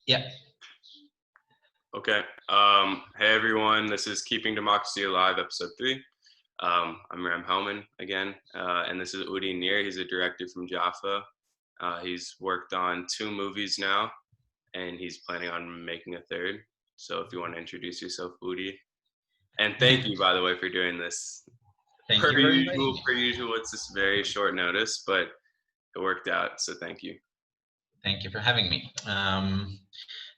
Yeah. Okay. Hey everyone, this is Keeping Democracy Alive, episode 3. I'm Rem again, and this is Udi Nir. He's a director from Jaffa. He's worked on 2 movies now, and he's planning on making a third. So if you want to introduce yourself, Udi. And thank you, by the way, for doing this. Thank you for inviting me. Per usual, it's just very short notice, but it worked out, so thank you. Thank you for having me.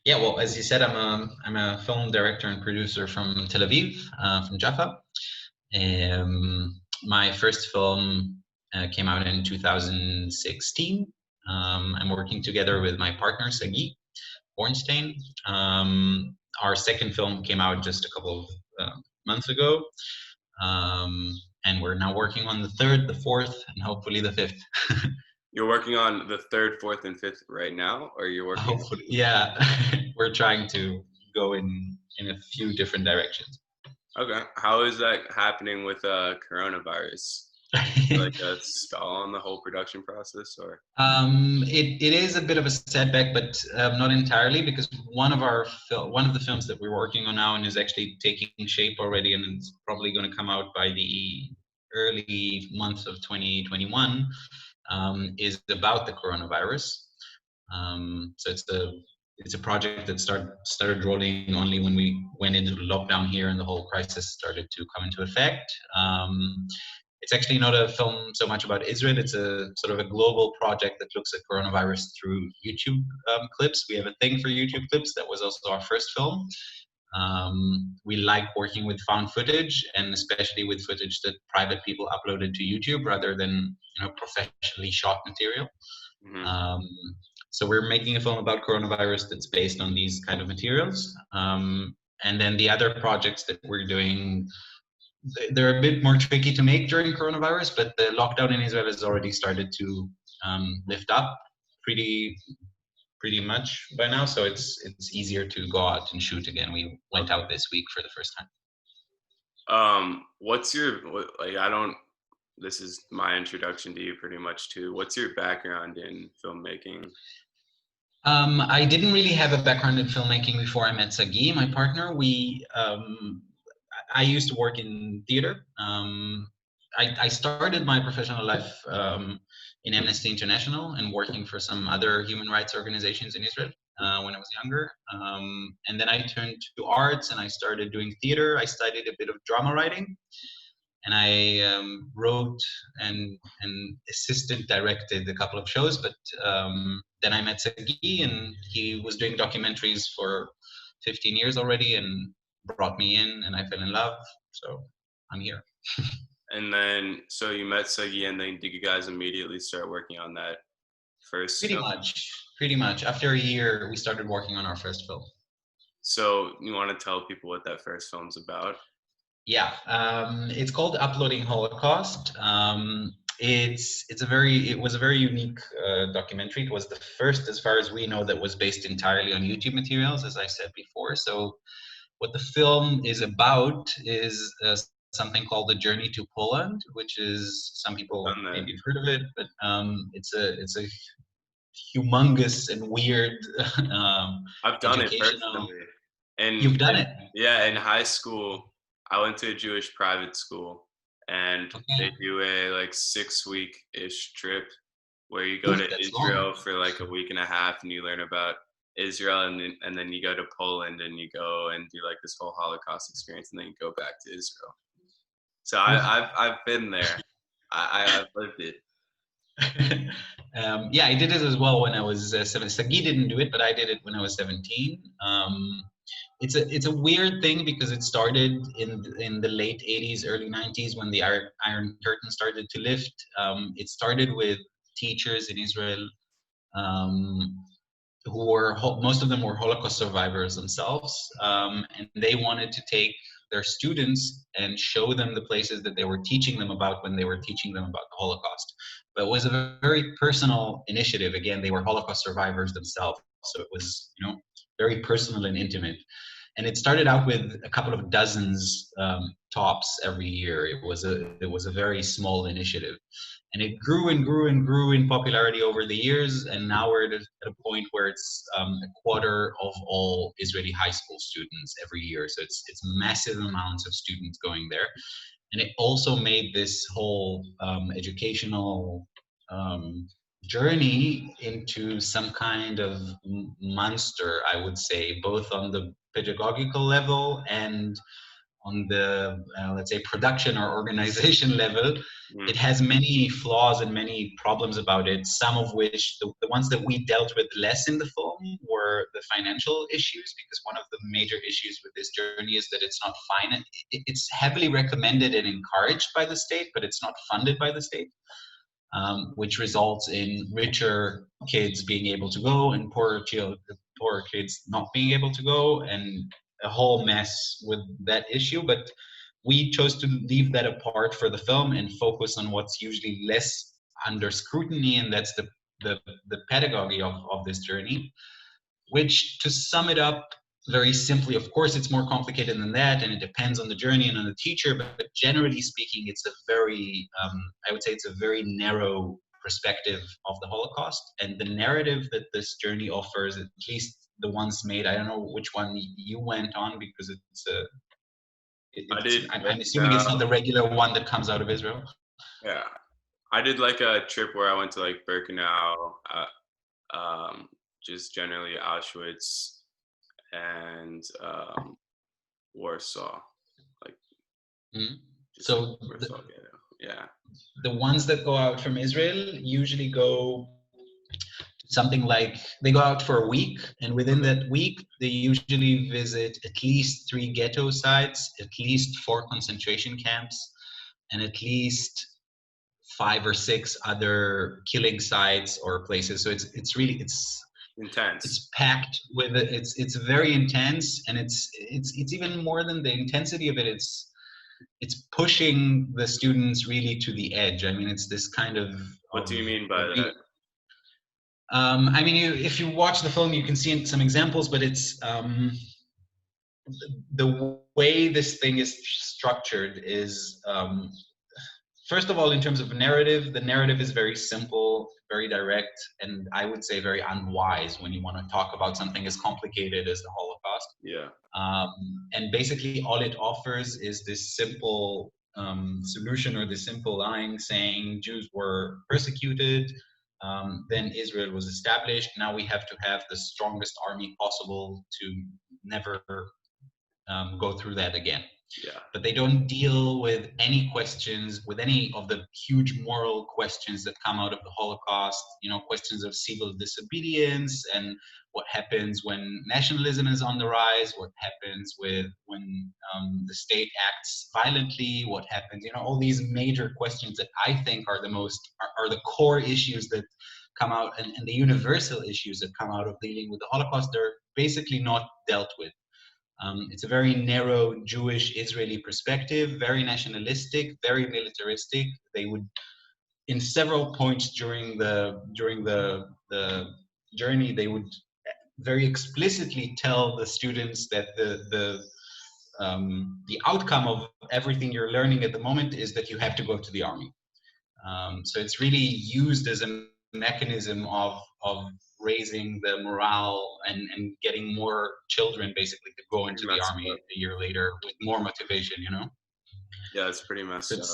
Yeah, well, as you said, I'm a film director and producer from Tel Aviv, from Jaffa. My first film came out in 2016. I'm working together with my partner, Sagi Bornstein. Our second film came out just a couple of months ago. And we're now working on the third, the fourth, and hopefully the fifth. You're working on the 3rd, 4th, and 5th right now, or you're working? Hopefully, yeah. We're trying to go in a few different directions. Okay. How is that happening with coronavirus? Like a stall on the whole production process, or? It is a bit of a setback, but not entirely, because one of the films that we're working on now and is actually taking shape already, and it's probably going to come out by the early months of 2021, is about the coronavirus. So it's a project that started rolling only when we went into lockdown here and the whole crisis started to come into effect. It's actually not a film so much about Israel. It's a sort of a global project that looks at coronavirus through YouTube clips. We have a thing for YouTube clips. That was also our first film. We like working with found footage, and especially with footage that private people uploaded to YouTube rather than professionally shot material. Mm-hmm. So we're making a film about coronavirus that's based on these kind of materials. And then the other projects that we're doing, they're a bit more tricky to make during coronavirus, but the lockdown in Israel has already started to lift up pretty much by now. So it's easier to go out and shoot again. We went out this week for the first time. This is my introduction to you pretty much too. What's your background in filmmaking? I didn't really have a background in filmmaking before I met Sagi, my partner. I used to work in theater. I started my professional life in Amnesty International and working for some other human rights organizations in Israel when I was younger. And then I turned to arts and I started doing theater. I studied a bit of drama writing. And I wrote and assistant directed a couple of shows, but then I met Sagi, and he was doing documentaries for 15 years already and brought me in, and I fell in love, so I'm here. And then, so you met Sagi, and then did you guys immediately start working on that first film? Pretty much. After a year, we started working on our first film. So you want to tell people what that first film's about? Yeah, it's called Uploading Holocaust. It was a very unique documentary. It was the first, as far as we know, that was based entirely on YouTube materials, as I said before. So what the film is about is something called The Journey to Poland, which is, some people maybe have heard of it, but it's a humongous and weird I've done it personally. And you've done it? Yeah, in high school, I went to a Jewish private school, and they do a 6-week-ish trip where you go to Israel for like a week and a half, and you learn about Israel, and then you go to Poland and you go and do like this whole Holocaust experience, and then you go back to Israel. So I've been there. I've lived it. Yeah, I did it as well when I was 7. Sagi didn't do it, but I did it when I was 17. It's a weird thing because it started in the late 80s, early 90s, when the Iron Curtain started to lift. It started with teachers in Israel who were, most of them were Holocaust survivors themselves, and they wanted to take their students and show them the places that they were teaching them about when they were teaching them about the Holocaust. But it was a very personal initiative. Again, they were Holocaust survivors themselves, so it was very personal and intimate. And it started out with a couple of dozens tops every year. It was a very small initiative, and it grew and grew and grew in popularity over the years. And now we're at a point where it's a quarter of all Israeli high school students every year. So it's massive amounts of students going there, and it also made this whole educational journey into some kind of monster, I would say, both on the pedagogical level and on the let's say production or organization level. It has many flaws and many problems about it, some of which the ones that we dealt with less in the film were the financial issues, because one of the major issues with this journey is that it's not it's heavily recommended and encouraged by the state, but it's not funded by the state. Which results in richer kids being able to go and poorer kids not being able to go, and a whole mess with that issue. But we chose to leave that apart for the film and focus on what's usually less under scrutiny, and that's the pedagogy of this journey, which, to sum it up very simply, of course it's more complicated than that, and it depends on the journey and on the teacher, but generally speaking, it's a very I would say it's a very narrow perspective of the Holocaust. And the narrative that this journey offers, at least the ones made, I don't know which one you went on, because I'm assuming it's not the regular one that comes out of Israel. Yeah, I did like a trip where I went to like Birkenau, just generally Auschwitz and Warsaw, like. So Warsaw, yeah. The ones that go out from Israel usually go something like, they go out for a week, and within that week they usually visit at least 3 ghetto sites, at least 4 concentration camps, and at least 5 or 6 other killing sites or places. So it's really intense. It's packed with it. It's very intense, and it's even more than the intensity of it. It's pushing the students really to the edge. I mean, it's this kind of. What do you mean by that? I mean, if you watch the film, you can see some examples, but it's the way this thing is structured is, first of all, in terms of narrative, the narrative is very simple, very direct, and I would say very unwise when you want to talk about something as complicated as the Holocaust. Yeah. And basically, all it offers is this simple solution, or this simple line saying Jews were persecuted, then Israel was established. Now we have to have the strongest army possible to never go through that again. Yeah. But they don't deal with any questions, with any of the huge moral questions that come out of the Holocaust, questions of civil disobedience, and what happens when nationalism is on the rise, what happens when the state acts violently, what happens, all these major questions that I think are the core issues that come out, and the universal issues that come out of dealing with the Holocaust, they're basically not dealt with. It's a very narrow Jewish Israeli perspective, very nationalistic, very militaristic. They would, in several points during the journey, they would very explicitly tell the students that the outcome of everything you're learning at the moment is that you have to go to the army. So it's really used as a mechanism of raising the morale and getting more children basically to go into the army a year later with more motivation, Yeah, it's pretty messed up.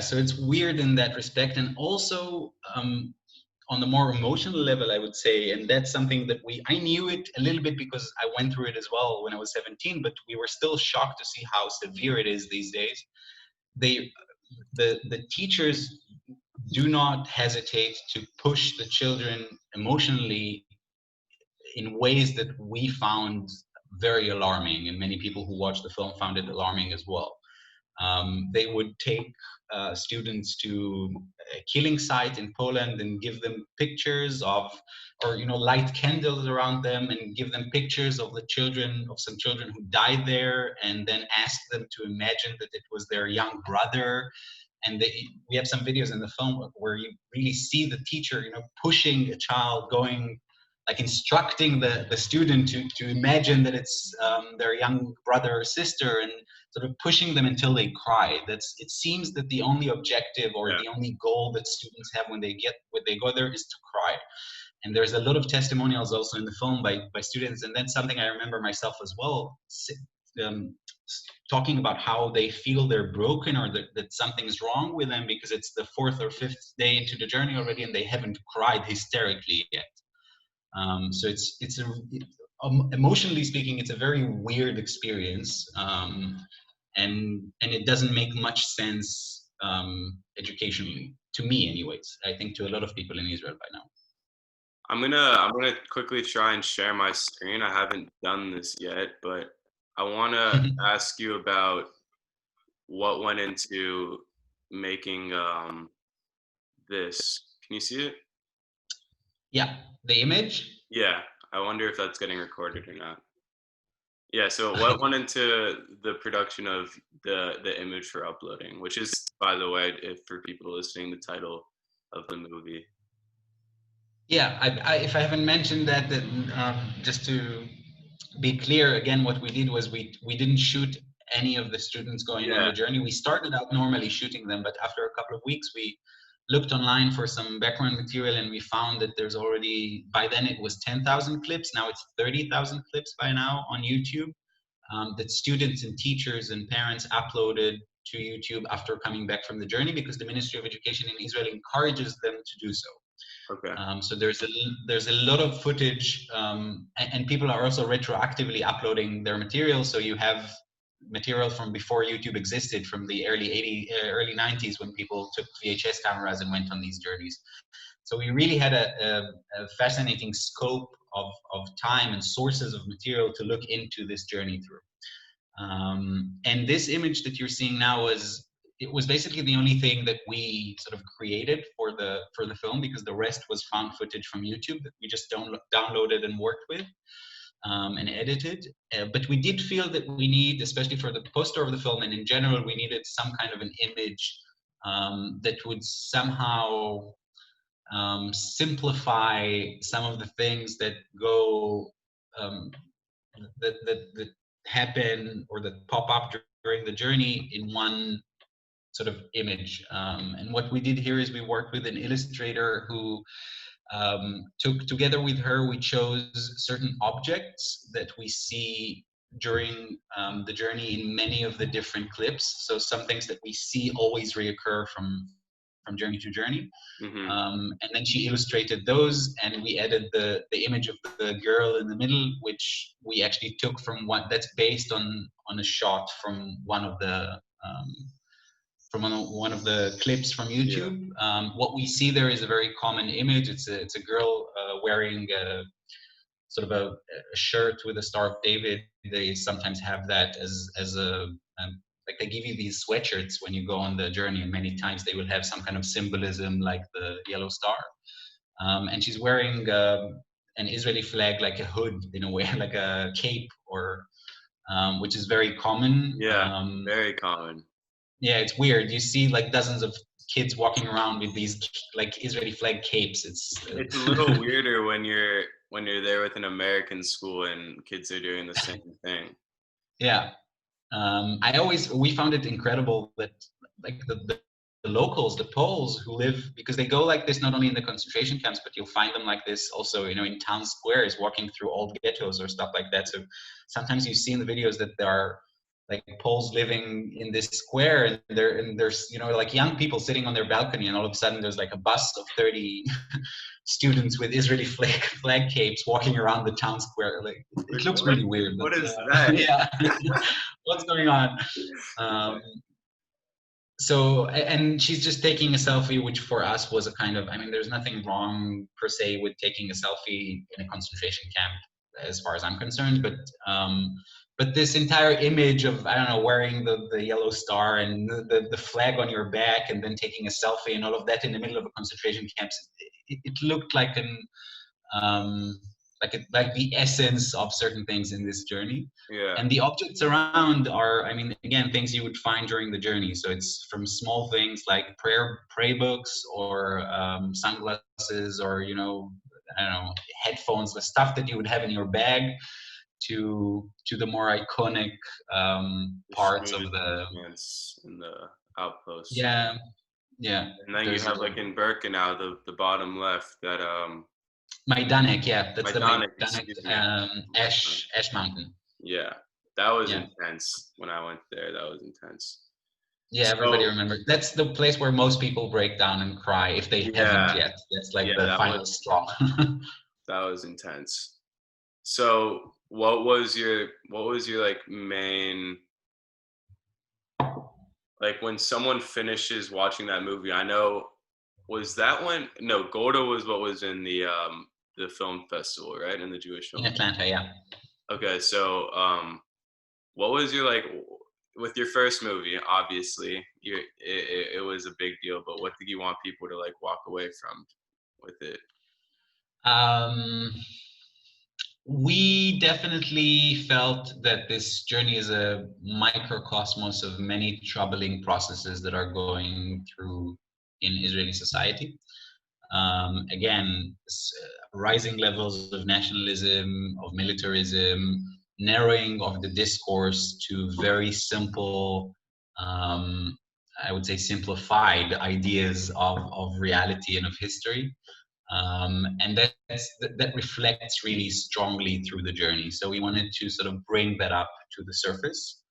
So it's weird in that respect. And also on the more emotional level, I would say, and that's something that I knew it a little bit because I went through it as well when I was 17, but we were still shocked to see how severe it is these days. The teachers do not hesitate to push the children emotionally in ways that we found very alarming, and many people who watched the film found it alarming as well. They would take students to a killing site in Poland and give them pictures of, or light candles around them and give them pictures of some children who died there, and then ask them to imagine that it was their young brother. And we have some videos in the film where you really see the teacher, pushing a child, going like instructing the student to imagine that it's their young brother or sister, and sort of pushing them until they cry. It seems that the only objective or the only goal that students have when they go there is to cry. And there's a lot of testimonials also in the film by students, and that's something I remember myself as well, talking about how they feel they're broken, or that something's wrong with them because it's the 4th or 5th day into the journey already and they haven't cried hysterically yet. So emotionally speaking, it's a very weird experience, and it doesn't make much sense educationally, to me anyways. I think to a lot of people in Israel by now. I'm gonna quickly try and share my screen. I haven't done this yet, but I want to ask you about what went into making this. Can you see it? Yeah, the image. Yeah, I wonder if that's getting recorded or not. Yeah, so what went into the production of the image for uploading, which is, by the way, if for people listening, the title of the movie. Yeah, if I haven't mentioned that, then just to be clear again, what we did was we didn't shoot any of the students going on the journey. We started out normally shooting them, but after a couple of weeks, we looked online for some background material, and we found that there's already, by then it was 10,000 clips. Now it's 30,000 clips by now on YouTube, that students and teachers and parents uploaded to YouTube after coming back from the journey, because the Ministry of Education in Israel encourages them to do so. Okay. So there's a lot of footage, and people are also retroactively uploading their material. So you have material from before YouTube existed, from the early 90s, when people took VHS cameras and went on these journeys. So we really had a fascinating scope of time and sources of material to look into this journey through. And this image that you're seeing now was basically the only thing that we sort of created for the film, because the rest was found footage from YouTube that we just downloaded and worked with and edited. But we did feel that we need, especially for the poster of the film and in general, we needed some kind of an image that would somehow simplify some of the things that go that happen or that pop up during the journey in one sort of image. And what we did here is we worked with an illustrator who together with her, we chose certain objects that we see during the journey in many of the different clips. So some things that we see always reoccur from journey to journey. And then she illustrated those, and we added the image of the girl in the middle, which we actually took from that's based on a shot from one of the clips from YouTube. What we see there is a very common image. It's a girl wearing sort of a shirt with a Star of David. They sometimes have that as a like they give you these sweatshirts when you go on the journey, and many times they will have some kind of symbolism like the yellow star. And she's wearing an Israeli flag, like a hood in a way, like a cape, or which is very common. Very common. Yeah, it's weird. You see like dozens of kids walking around with these like Israeli flag capes. It's a little weirder when you're there with an American school and kids are doing the same thing. Yeah. We found it incredible that like the locals, the Poles who live, because they go like this not only in the concentration camps, but you'll find them like this also, in town squares, walking through old ghettos or stuff like that. So sometimes you see in the videos that there are like Poles living in this square, and there's like young people sitting on their balcony, and all of a sudden there's like a bus of 30 students with Israeli flag capes walking around the town square. Like it looks really weird. What is that? Yeah. What's going on? So, and she's just taking a selfie, which for us was a kind of, there's nothing wrong per se with taking a selfie in a concentration camp, as far as I'm concerned, but this entire image of, wearing the yellow star and the flag on your back, and then taking a selfie and all of that in the middle of a concentration camp, it looked like like the essence of certain things in this journey. Yeah. And the objects around are, again, things you would find during the journey. So it's from small things like prayer books, or sunglasses, or I don't know, headphones, the stuff that you would have in your bag, to the more iconic parts of the in the outpost. yeah. And then you There's have like in Birkenau, the bottom left, that Majdanek, yeah, that's the Majdanek, Majdanek excuse me. Ash Mountain. Yeah, that was Yeah. intense when I went there. That was intense. Yeah, everybody remembers. That's the place where most people break down and cry if they haven't yet. That's like the final straw. That was intense. So what was your like main, like when someone finishes watching that movie? I know, was that one? No, Golda was what was in the film festival, right? In the Jewish film. In Atlanta, yeah. Okay, so what was your like with your first movie? Obviously, it was a big deal, but what did you want people to like walk away from with it? We definitely felt that this journey is a microcosmos of many troubling processes that are going through in Israeli society. Again, rising levels of nationalism, of militarism, narrowing of the discourse to very simple, I would say simplified ideas of reality and of history. And that reflects really strongly through the journey. So we wanted to sort of bring that up to the surface.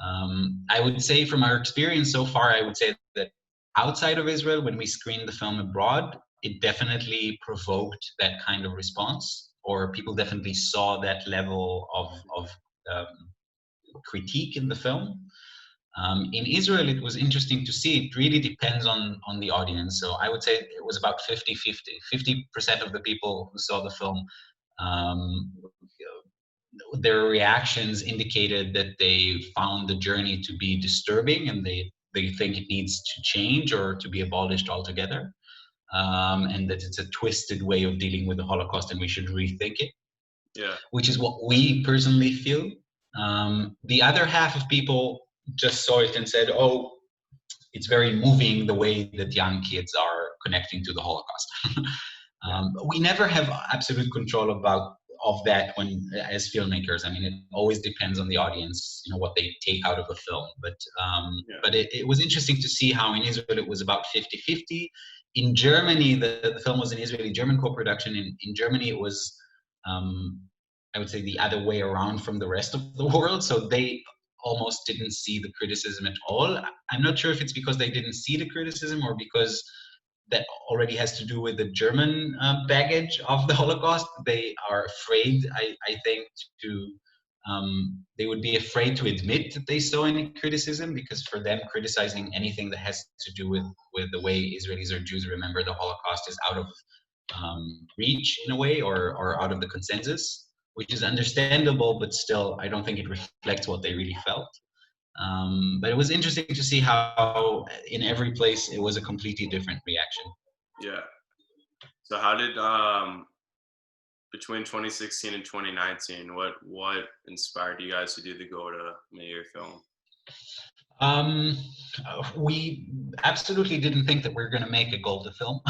I would say from our experience so far, I would say that outside of Israel, when we screened the film abroad, it definitely provoked that kind of response, or people definitely saw that level of critique in the film. In Israel, it was interesting to see. It really depends on the audience. So I would say it was about 50-50. 50% of the people who saw the film, their reactions indicated that they found the journey to be disturbing, and they think it needs to change or to be abolished altogether, and that it's a twisted way of dealing with the Holocaust and we should rethink it. Yeah. Which is what we personally feel. The other half of people just saw it and said, oh, it's very moving the way that young kids are connecting to the Holocaust. We never have absolute control of that when, as filmmakers. I mean, it always depends on the audience, what they take out of a film. But it was interesting to see how in Israel it was about 50-50. In Germany, the film was an Israeli-German co-production. In Germany, it was, I would say, the other way around from the rest of the world. So they almost didn't see the criticism at all. I'm not sure if it's because they didn't see the criticism or because that already has to do with the German baggage of the Holocaust. They are afraid, I think, they would be afraid to admit that they saw any criticism, because for them, criticizing anything that has to do with the way Israelis or Jews remember the Holocaust is out of reach in a way, or out of the consensus, which is understandable, but still, I don't think it reflects what they really felt. But it was interesting to see how in every place it was a completely different reaction. Yeah. So how did between 2016 and 2019, what inspired you guys to do the Golda Meir film? We absolutely didn't think that we were going to make a Golda film.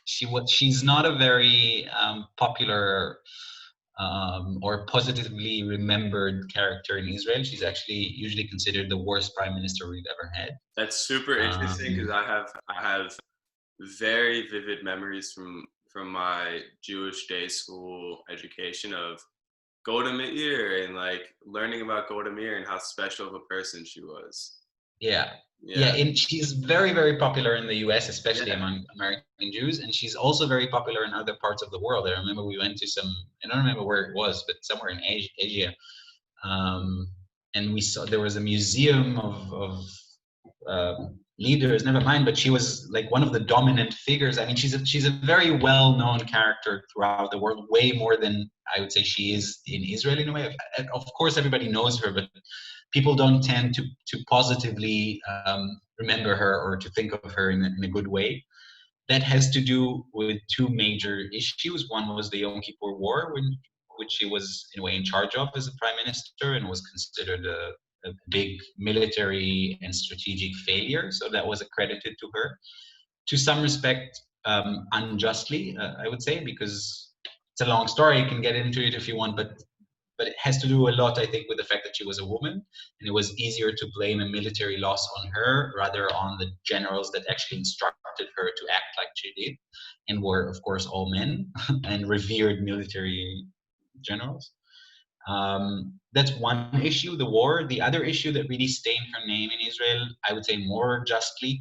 She's not a very popular or positively remembered character in Israel. She's actually usually considered the worst prime minister we've ever had. That's super interesting, because I have very vivid memories from my Jewish day school education of Golda Meir, and like learning about Golda Meir and how special of a person she was. Yeah, and she's very, very popular in the US, especially among American Jews, and she's also very popular in other parts of the world. I remember we went to I don't remember where it was, but somewhere in Asia, and we saw there was a museum of leaders, never mind, but she was like one of the dominant figures. I mean, she's a very well-known character throughout the world, way more than I would say she is in Israel in a way. Of course, everybody knows her, but people don't tend to positively remember her or to think of her in a good way. That has to do with two major issues. One was the Yom Kippur War, which she was in a way in charge of as a prime minister, and was considered a big military and strategic failure. So that was accredited to her. To some respect, unjustly, I would say, because it's a long story. You can get into it if you want, but it has to do a lot, I think, with the fact that she was a woman, and it was easier to blame a military loss on her rather on the generals that actually instructed her to act like she did, and were, of course, all men and revered military generals. That's one issue, the war. The other issue that really stained her name in Israel, I would say more justly,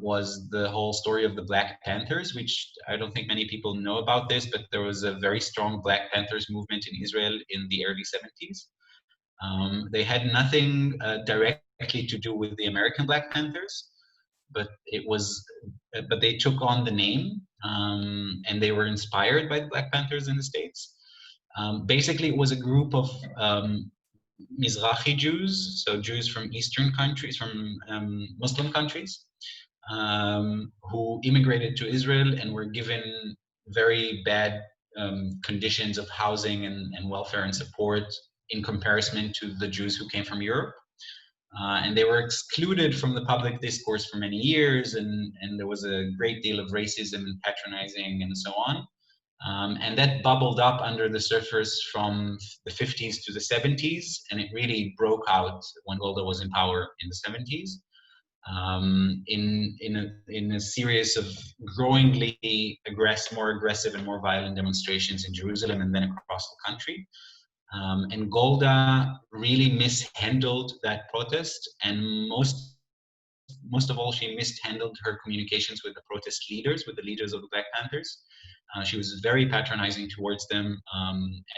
was the whole story of the Black Panthers, which I don't think many people know about this, but there was a very strong Black Panthers movement in Israel in the early 70s. They had nothing directly to do with the American Black Panthers, but but they took on the name, and they were inspired by the Black Panthers in the States. Basically, it was a group of Mizrahi Jews, so Jews from Eastern countries, from Muslim countries, who immigrated to Israel and were given very bad conditions of housing and welfare and support in comparison to the Jews who came from Europe. And they were excluded from the public discourse for many years, and there was a great deal of racism and patronizing and so on. And that bubbled up under the surface from the 50s to the 70s, and it really broke out when Golda was in power in the 70s, in a series of growingly more aggressive and more violent demonstrations in Jerusalem and then across the country. And Golda really mishandled that protest, and most of all, she mishandled her communications with the protest leaders, with the leaders of the Black Panthers. She was very patronizing towards them,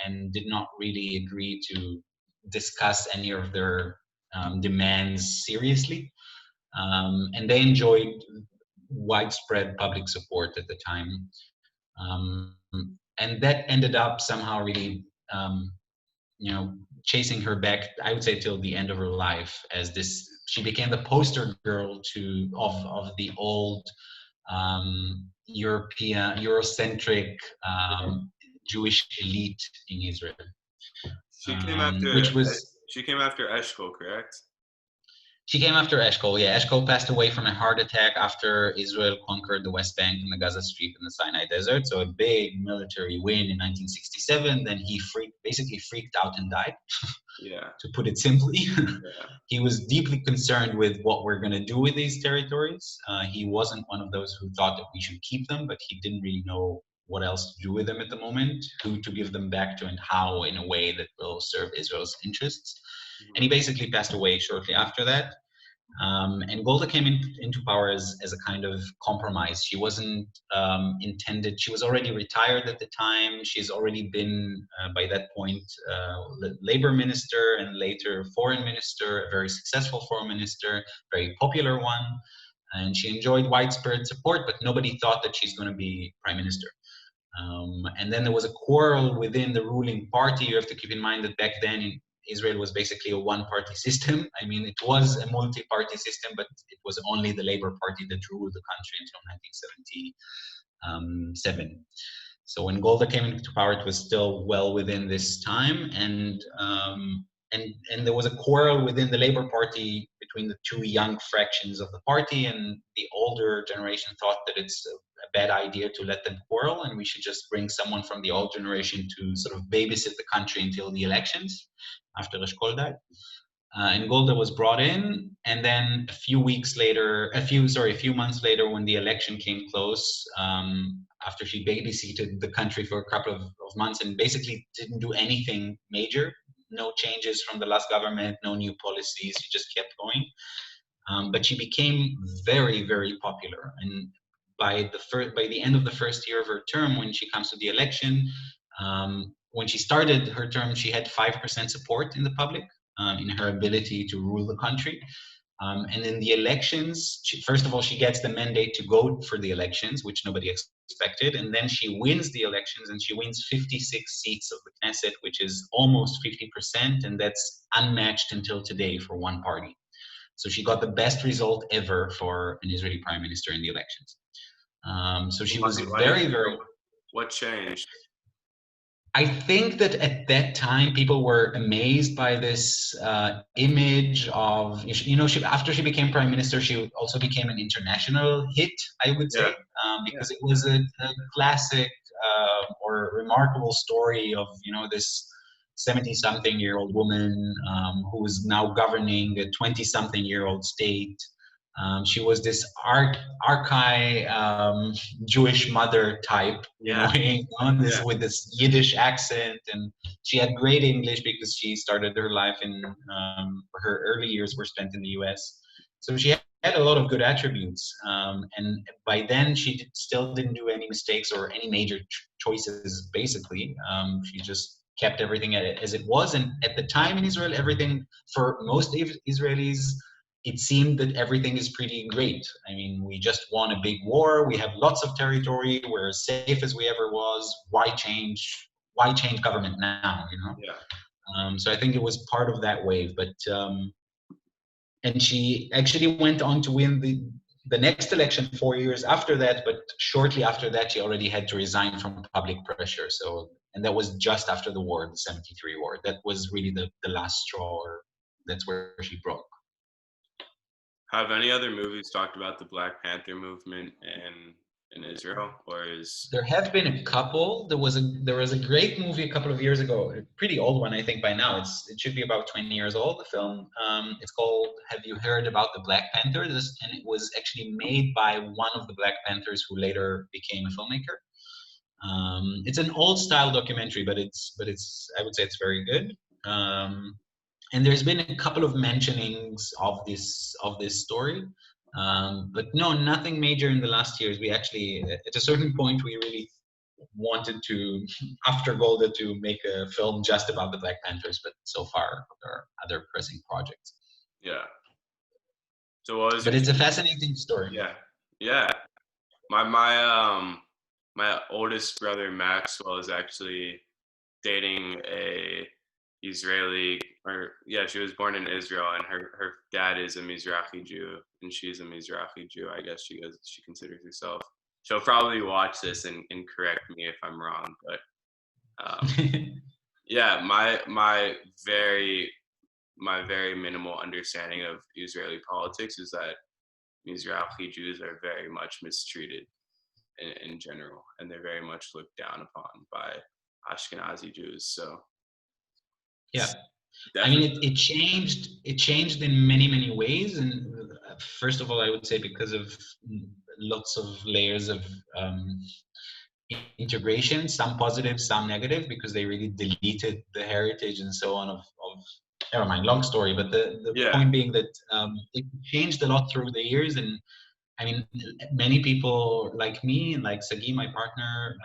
and did not really agree to discuss any of their demands seriously. And they enjoyed widespread public support at the time. And that ended up somehow really, chasing her back, I would say, till the end of her life, as this, she became the poster girl of the old Eurocentric Jewish elite in Israel. She came after Eshkol, correct? She came after Eshkol, yeah. Eshkol passed away from a heart attack after Israel conquered the West Bank and the Gaza Strip and the Sinai Desert. So a big military win in 1967. Then he basically freaked out and died, yeah. To put it simply. Yeah. He was deeply concerned with what we're going to do with these territories. He wasn't one of those who thought that we should keep them, but he didn't really know what else to do with them at the moment, who to give them back to, and how in a way that will serve Israel's interests. And he basically passed away shortly after that. And Golda came into power as a kind of compromise. She wasn't intended, she was already retired at the time. She's already been, by that point, labor minister and later foreign minister, a very successful foreign minister, very popular one. And she enjoyed widespread support, but nobody thought that she's going to be prime minister. And then there was a quarrel within the ruling party. You have to keep in mind that back then Israel was basically a one-party system. I mean, it was a multi-party system, but it was only the Labour Party that ruled the country until 1977. So when Golda came into power, it was still well within this time, and there was a quarrel within the Labour Party between the two young fractions of the party, and the older generation thought that it's a bad idea to let them quarrel, and we should just bring someone from the old generation to sort of babysit the country until the elections after Eshkol died. And Golda was brought in, and then a few months later, when the election came close, after she babysitted the country for a couple of months and basically didn't do anything major, no changes from the last government, no new policies, she just kept going. But she became very, very popular. And by the end of the first year of her term, when she comes to the election, when she started her term, she had 5% support in the public in her ability to rule the country. And in the elections, first of all, she gets the mandate to go for the elections, which nobody expected. And then she wins the elections, and she wins 56 seats of the Knesset, which is almost 50%. And that's unmatched until today for one party. So she got the best result ever for an Israeli prime minister in the elections. So she was very, very... What changed? I think that at that time people were amazed by this image of, after she became prime minister, she also became an international hit, I would Yeah. say, because it was a classic or remarkable story of, this 70-something-year-old woman who is now governing a 20-something-year-old state. She was this Jewish mother type in a Yeah. way, Yeah. with this Yiddish accent, and she had great English because she started her life in her early years were spent in the U.S. So she had a lot of good attributes, and by then she still didn't do any mistakes or any major choices. Basically, she just kept everything as it was, and at the time in Israel, everything for most Israelis, it seemed that everything is pretty great. I mean, we just won a big war. We have lots of territory. We're as safe as we ever was. Why change? Why change government now? Yeah. So I think it was part of that wave. But and she actually went on to win the next election 4 years after that. But shortly after that, she already had to resign from public pressure. So, and that was just after the war, the '73 war. That was really the last straw. Or that's where she broke. Have any other movies talked about the Black Panther movement in Israel, or is There have been a couple. There was a great movie a couple of years ago, a pretty old one, I think by now. It should be about 20 years old. The film. It's called "Have You Heard About the Black Panthers?" And it was actually made by one of the Black Panthers who later became a filmmaker. It's an old style documentary, but it's I would say it's very good. And there's been a couple of mentionings of this story, but no, nothing major in the last years. We actually, at a certain point, we really wanted to, after Golda, to make a film just about the Black Panthers, but so far there are other pressing projects. yeah? So what was But your it's a fascinating story. yeah, yeah? My oldest brother Maxwell is actually dating a Israeli, or yeah, she was born in Israel, and her dad is a Mizrahi Jew, and she's a Mizrahi Jew. I guess she considers herself. She'll probably watch this and correct me if I'm wrong, but yeah, my very minimal understanding of Israeli politics is that Mizrahi Jews are very much mistreated in general, and they're very much looked down upon by Ashkenazi Jews. So Yeah. I mean, definitely, it changed in many, many ways. And first of all, I would say because of lots of layers of integration, some positive, some negative, because they really deleted the heritage and so on of never mind, long story. But the yeah, point being that it changed a lot through the years. And I mean, many people like me and like Sagi, my partner,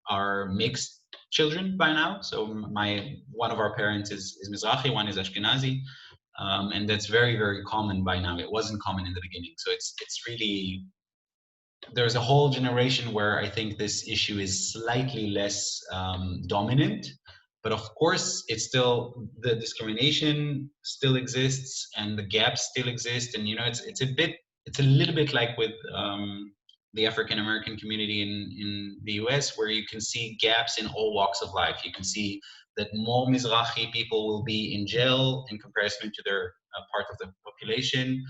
are mixed children by now. So one of our parents is Mizrahi, one is Ashkenazi, and that's very, very common by now. It wasn't common in the beginning, so it's really, there's a whole generation where I think this issue is slightly less dominant. But of course, it's still, the discrimination still exists and the gaps still exist. And it's a little bit like with the African American community in the US, where you can see gaps in all walks of life. You can see that more Mizrahi people will be in jail in comparison to their part of the population.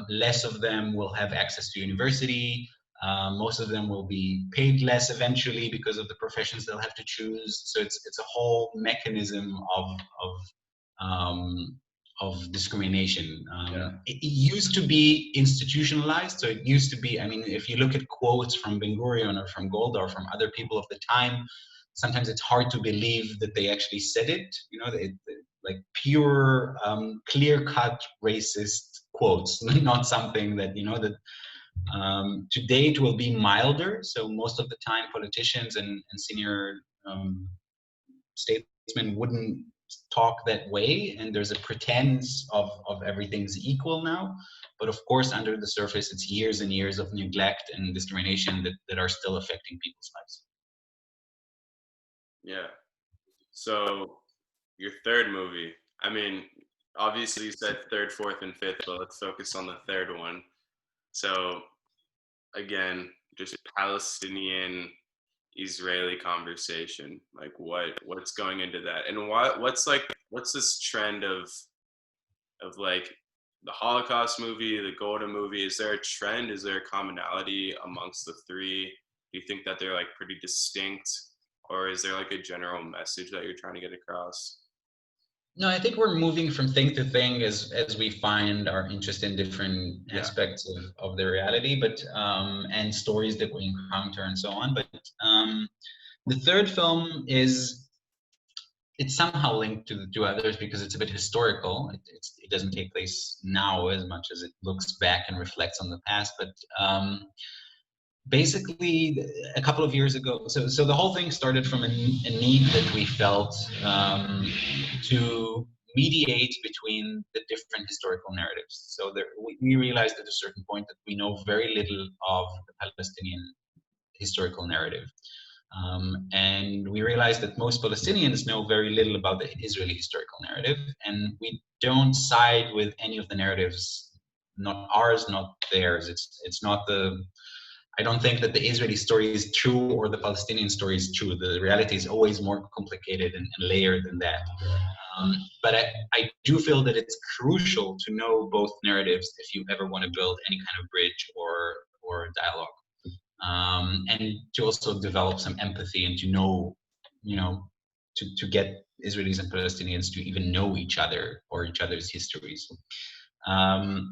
Less of them will have access to university. Most of them will be paid less eventually because of the professions they'll have to choose. So it's a whole mechanism um, of discrimination. yeah, It used to be institutionalized. So it used to be. I mean, if you look at quotes from Ben Gurion or from Golda or from other people of the time, sometimes it's hard to believe that they actually said it. Like pure, clear-cut racist quotes, not something that that to date will be milder. So most of the time, politicians and senior statesmen wouldn't talk that way, and there's a pretense of everything's equal now. But of course, under the surface, it's years and years of neglect and discrimination that are still affecting people's lives. yeah. So your third movie. I mean, obviously you said third, fourth, and fifth, but let's focus on the third one. So again, just Palestinian Israeli conversation? Like what's going into that, and what's this trend of like the Holocaust movie, the Golda movie? Is there a trend? Is there a commonality amongst the three? Do you think that they're like pretty distinct, or is there like a general message that you're trying to get across? No, I think we're moving from thing to thing as we find our interest in different aspects of the reality, but and stories that we encounter and so on. But the third film it's somehow linked to the two others because it's a bit historical. It doesn't take place now as much as it looks back and reflects on the past. But basically, a couple of years ago, so the whole thing started from a need that we felt to mediate between the different historical narratives. So we realized at a certain point that we know very little of the Palestinian historical narrative. And we realized that most Palestinians know very little about the Israeli historical narrative, and we don't side with any of the narratives, not ours, not theirs. It's not I don't think that the Israeli story is true or the Palestinian story is true. The reality is always more complicated and layered than that. But I do feel that it's crucial to know both narratives if you ever want to build any kind of bridge or dialogue. And to also develop some empathy and to know, to get Israelis and Palestinians to even know each other or each other's histories. And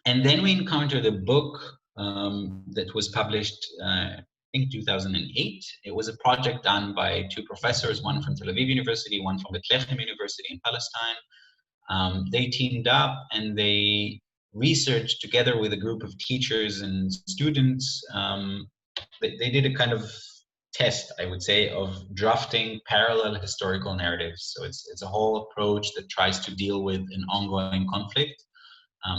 then we encountered a book that was published, I think 2008. It was a project done by two professors, one from Tel Aviv University, one from Bethlehem University in Palestine. They teamed up and they researched together with a group of teachers and students. They did a kind of test, I would say, of drafting parallel historical narratives. So it's a whole approach that tries to deal with an ongoing conflict.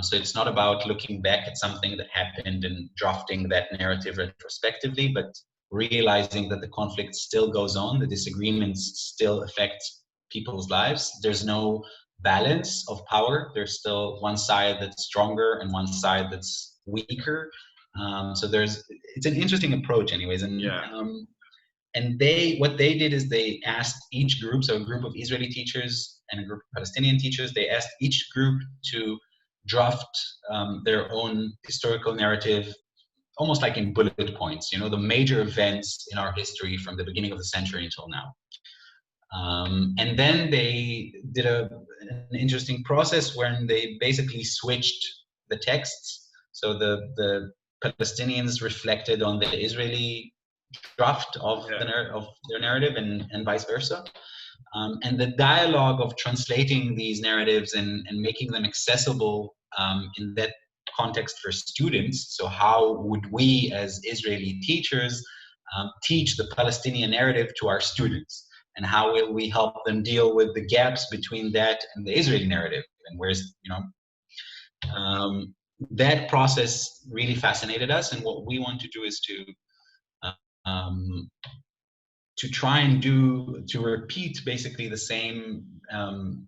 So it's not about looking back at something that happened and drafting that narrative retrospectively, but realizing that the conflict still goes on, the disagreements still affect people's lives. There's no balance of power. There's still one side that's stronger and one side that's weaker. So it's an interesting approach anyways. And what they did is they asked each group, so a group of Israeli teachers and a group of Palestinian teachers, they asked each group to draft their own historical narrative, almost like in bullet points, the major events in our history from the beginning of the century until now. And then they did an interesting process when they basically switched the texts. So the Palestinians reflected on the Israeli draft of their narrative and vice versa. And the dialogue of translating these narratives and making them accessible in that context for students. So how would we as Israeli teachers teach the Palestinian narrative to our students? And how will we help them deal with the gaps between that and the Israeli narrative? And that process really fascinated us. And what we want to do is to try and to repeat basically the same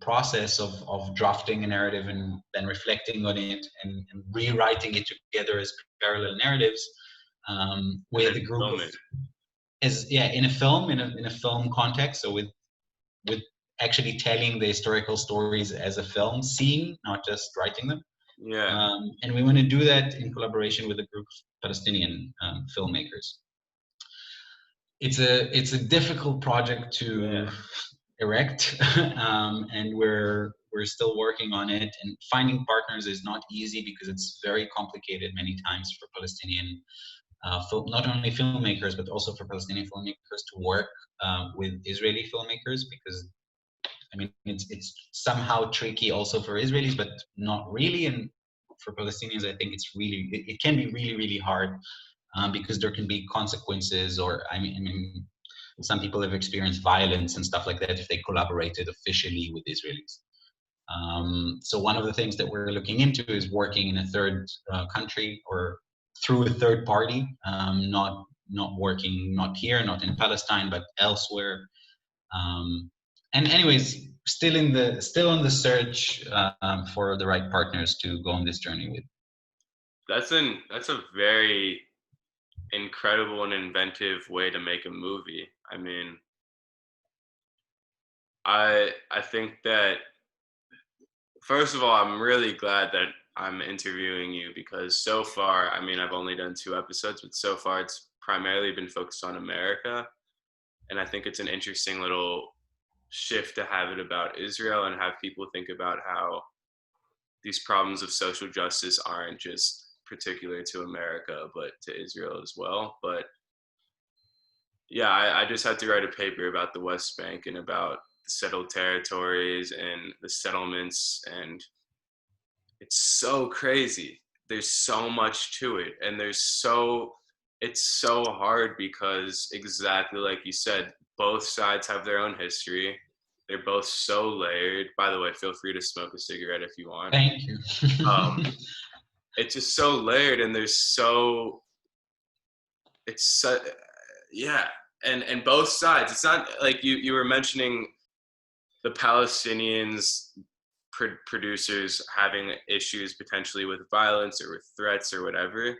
process of drafting a narrative and then reflecting on it and rewriting it together as parallel narratives with a group in a film context. So with actually telling the historical stories as a film scene, not just writing them. And we want to do that in collaboration with a group of Palestinian filmmakers. It's a difficult project to erect, and we're still working on it. And finding partners is not easy because it's very complicated many times for Palestinian not only filmmakers but also for Palestinian filmmakers to work with Israeli filmmakers, because it's somehow tricky also for Israelis, but not really. And for Palestinians, I think it can be really, really hard. Because there can be consequences, or some people have experienced violence and stuff like that if they collaborated officially with Israelis. So one of the things that we're looking into is working in a third country or through a third party, not working, not here, not in Palestine, but elsewhere. And anyways, still on the search for the right partners to go on this journey with. That's a very incredible and inventive way to make a movie. I mean, I think that, first of all, I'm really glad that I'm interviewing you, because so far, I mean, I've only done 2 episodes, but so far it's primarily been focused on America. And I think it's an interesting little shift to have it about Israel and have people think about how these problems of social justice aren't just particular to America, but to Israel as well. But yeah, I just had to write a paper about the West Bank and about the settled territories and the settlements, and it's so crazy. There's so much to it, and it's so hard because, exactly like you said, both sides have their own history. They're both so layered. By the way, feel free to smoke a cigarette if you want. Thank you. It's just so layered, and it's so, yeah, and both sides. It's not like you were mentioning the Palestinians producers having issues potentially with violence or with threats or whatever,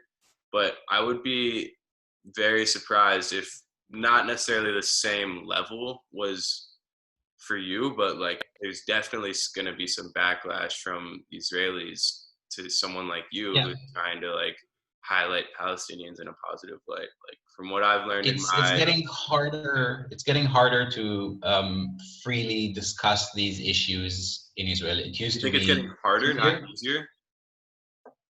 but I would be very surprised if not necessarily the same level was for you, but like there's definitely going to be some backlash from Israelis to someone like you Yeah. who's trying to like highlight Palestinians in a positive light. Like from what I've learned it's getting harder. It's getting harder to freely discuss these issues in Israel. It used to be. It's getting harder, not easier?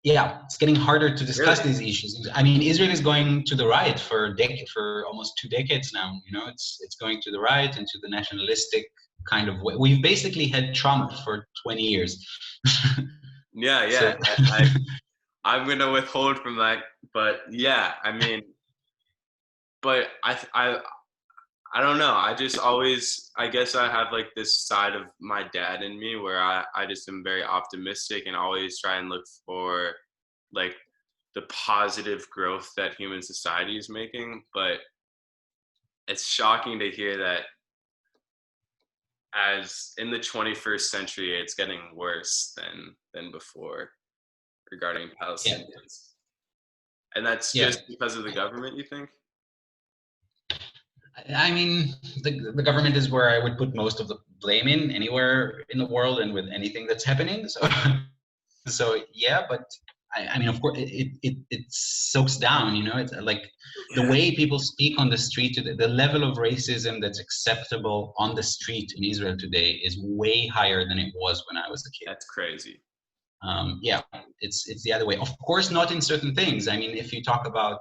Yeah, it's getting harder to discuss Really? these issues. I mean, Israel is going to the right for almost 2 decades now. You know, it's going to the right and to the nationalistic kind of way. We've basically had Trump for 20 years. Yeah. So, I'm gonna withhold from that, but yeah, I mean, but I don't know. I just always, I guess I have like this side of my dad in me where I just am very optimistic and always try and look for like the positive growth that human society is making. But it's shocking to hear that as in the 21st century, it's getting worse than before regarding yeah, Palestinians. And that's yeah. just because of the government, you think? I mean, the government is where I would put most of the blame in anywhere in the world and with anything that's happening. So yeah, but I mean, of course, it soaks down. You know, it's like the way people speak on the street, the level of racism that's acceptable on the street in Israel today is way higher than it was when I was a kid. That's crazy. Yeah, it's the other way. Of course, not in certain things. I mean, if you talk about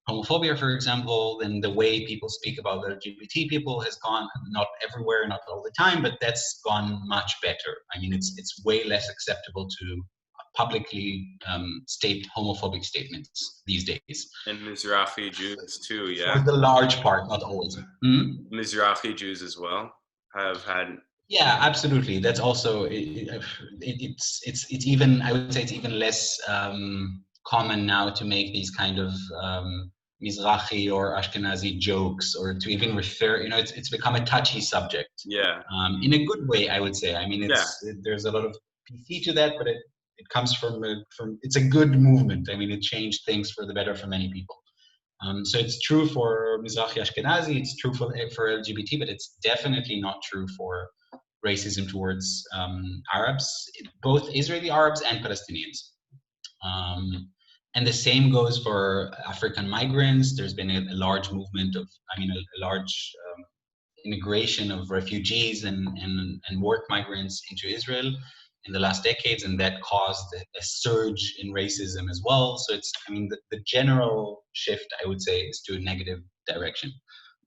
homophobia, for example, then the way people speak about LGBT people has gone, not everywhere, not all the time, but that's gone much better. I mean, it's way less acceptable to publicly state homophobic statements these days. And Mizrahi Jews too, yeah. For the large part, not always. Mizrahi Jews as well have had. Yeah, absolutely. That's also it's even, I would say it's even less common now to make these kind of Mizrahi or Ashkenazi jokes, or to even refer. You know, it's become a touchy subject. Yeah. In a good way, I would say. I mean, there's a lot of PC to that, but it comes from it's a good movement. I mean, it changed things for the better for many people. So it's true for Mizrahi Ashkenazi, it's true for LGBT, but it's definitely not true for racism towards Arabs, both Israeli Arabs and Palestinians. And the same goes for African migrants. There's been a large movement of, I mean, a large immigration of refugees and work migrants into Israel in the last decades, and that caused a surge in racism as well. So it's, I mean, the general shift, I would say, is to a negative direction.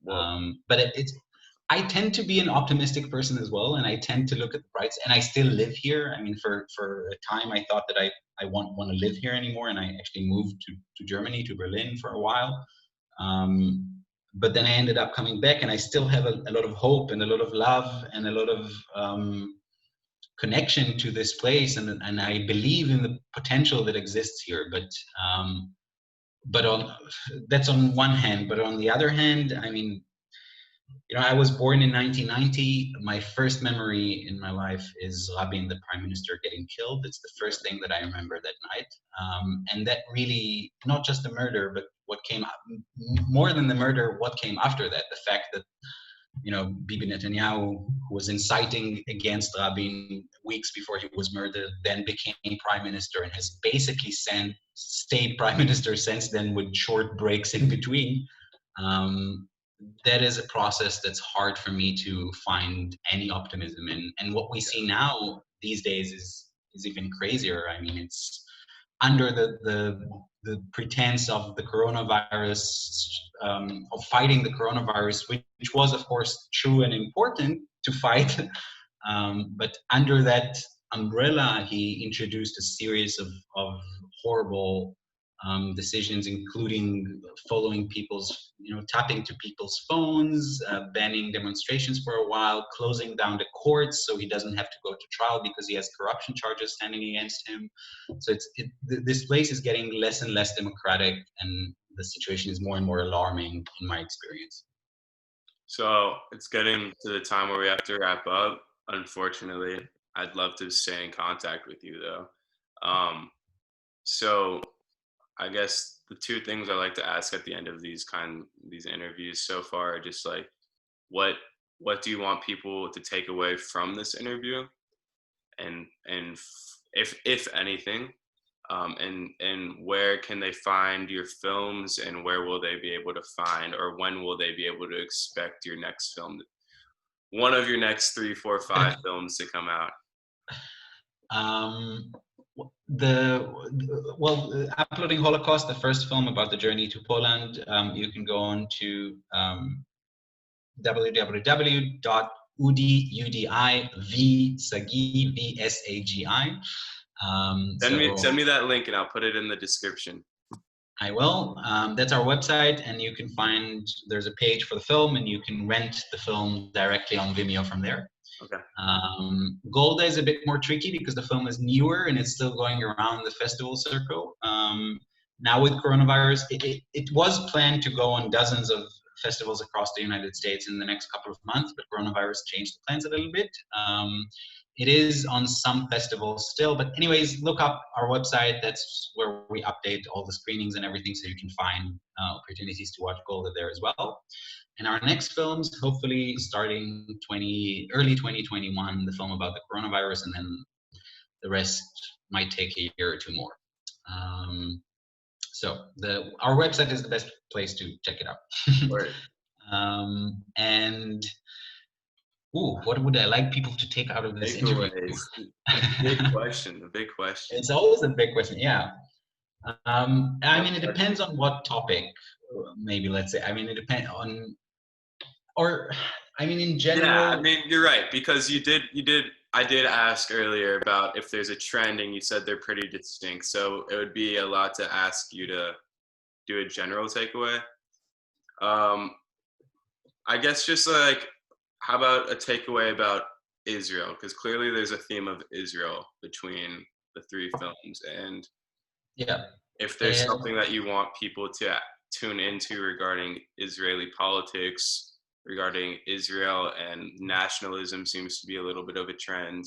But I tend to be an optimistic person as well, and I tend to look at the brights, and I still live here. I mean, for a time, I thought that I won't want to live here anymore, and I actually moved to Germany, to Berlin for a while. But then I ended up coming back, and I still have a lot of hope and a lot of love and a lot of connection to this place, and I believe in the potential that exists here. But that's on one hand. But on the other hand, I mean, you know, I was born in 1990. My first memory in my life is Rabin, the prime minister, getting killed. It's the first thing that I remember that night. And that really, not just the murder, but what came more than the murder, what came after that, the fact that Bibi Netanyahu, who was inciting against Rabin weeks before he was murdered, then became prime minister and has basically stayed prime minister since then with short breaks in between. That is a process that's hard for me to find any optimism in. And what we see now these days is even crazier. I mean, it's under the pretense of the coronavirus, of fighting the coronavirus, which was, of course, true and important to fight. But under that umbrella, he introduced a series of horrible decisions, including following people's, tapping to people's phones, banning demonstrations for a while, closing down the courts so he doesn't have to go to trial because he has corruption charges standing against him. So this place is getting less and less democratic, and the situation is more and more alarming in my experience. So it's getting to the time where we have to wrap up. Unfortunately, I'd love to stay in contact with you though. So I guess the two things I like to ask at the end of these interviews so far are just like, what do you want people to take away from this interview, and if anything, and where can they find your films, and where will they be able to find, or when will they be able to expect your next film, one of your next 3, 4, 5 films to come out? Uploading Holocaust, the first film about the journey to Poland, you can go on to www.udivsagi. Send me that link and I'll put it in the description. I will. That's our website, and you can there's a page for the film, and you can rent the film directly on Vimeo from there. Okay. Golda is a bit more tricky because the film is newer and it's still going around the festival circle. Now with coronavirus, it was planned to go on dozens of festivals across the United States in the next couple of months, but coronavirus changed the plans a little bit. It is on some festivals still, but anyways, look up our website. That's where we update all the screenings and everything, so you can find opportunities to watch Golda there as well. And our next films, hopefully starting early 2021, the film about the coronavirus, and then the rest might take a year or two more. So our website is the best place to check it out. Right. And what would I like people to take out of this interview? Big question. The big question. It's always a big question. Yeah. I mean, it depends on what topic. Maybe, let's say. I mean, it depends on. Or, I mean, in general. Yeah, I mean, you're right, because I did ask earlier about if there's a trend, and you said they're pretty distinct. So it would be a lot to ask you to do a general takeaway. I guess just like, how about a takeaway about Israel? Because clearly there's a theme of Israel between the 3 films. And yeah, if there's something that you want people to tune into regarding Israeli politics, regarding Israel, and nationalism seems to be a little bit of a trend,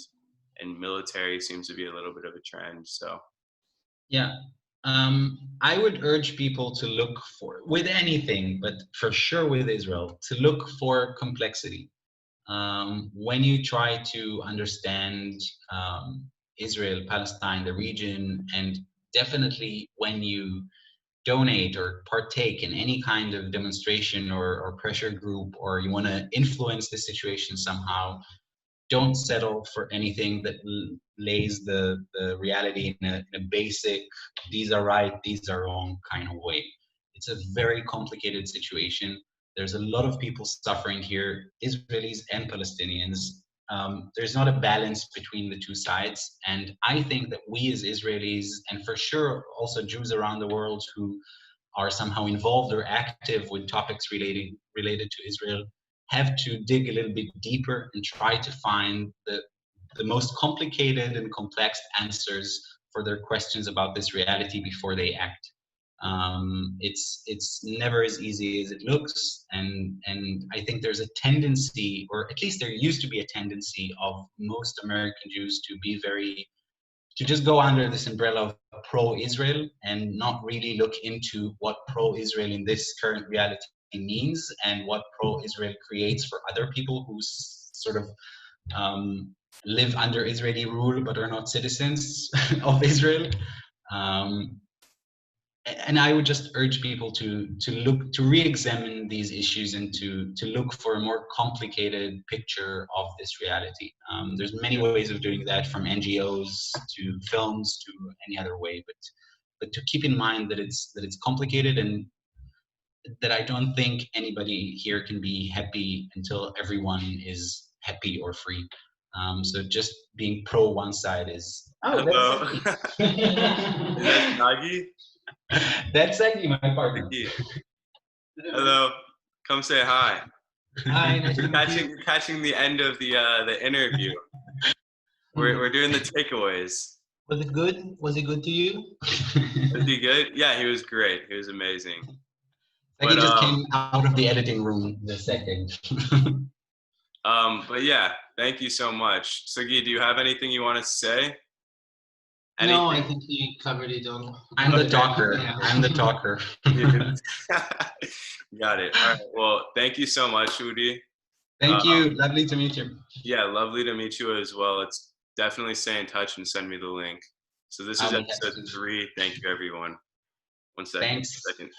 and military seems to be a little bit of a trend. So yeah, I would urge people to look for, with anything, but for sure with Israel, to look for complexity. When you try to understand Israel, Palestine, the region, and definitely when you donate or partake in any kind of demonstration or pressure group, or you want to influence the situation somehow, don't settle for anything that lays the reality in a basic, these are right, these are wrong kind of way. It's a very complicated situation. There's a lot of people suffering here, Israelis and Palestinians. There's not a balance between the two sides. And I think that we as Israelis, and for sure also Jews around the world who are somehow involved or active with topics related to Israel, have to dig a little bit deeper and try to find the most complicated and complex answers for their questions about this reality before they act. It's never as easy as it looks, and I think there's a tendency, or at least there used to be a tendency of most American Jews to be very to just go under this umbrella of pro-Israel and not really look into what pro-Israel in this current reality means and what pro-Israel creates for other people who sort of live under Israeli rule but are not citizens of Israel. And I would just urge people to re-examine these issues and to look for a more complicated picture of this reality. There's many ways of doing that, from NGOs to films to any other way, but to keep in mind that it's complicated, and that I don't think anybody here can be happy until everyone is happy or free. So just being pro one side is... Hello. Is that Sagi? That's Sagi, my partner. Hello. Come say hi. Hi. You're catching the end of the interview. We're doing the takeaways. Was it good? Was it good to you? Was he good? Yeah, he was great. He was amazing. He just came out of the editing room the second. But yeah, thank you so much. Sagi, do you have anything you want to say? Anything? No, I think you covered it all. I'm the talker. Yeah. I'm the talker. Got it. All right. Well, thank you so much, Udi. Thank you. Lovely to meet you. Yeah, lovely to meet you as well. Let's definitely stay in touch and send me the link. So this is episode 3. Thank you, everyone. 1 second. Thanks. 1 second.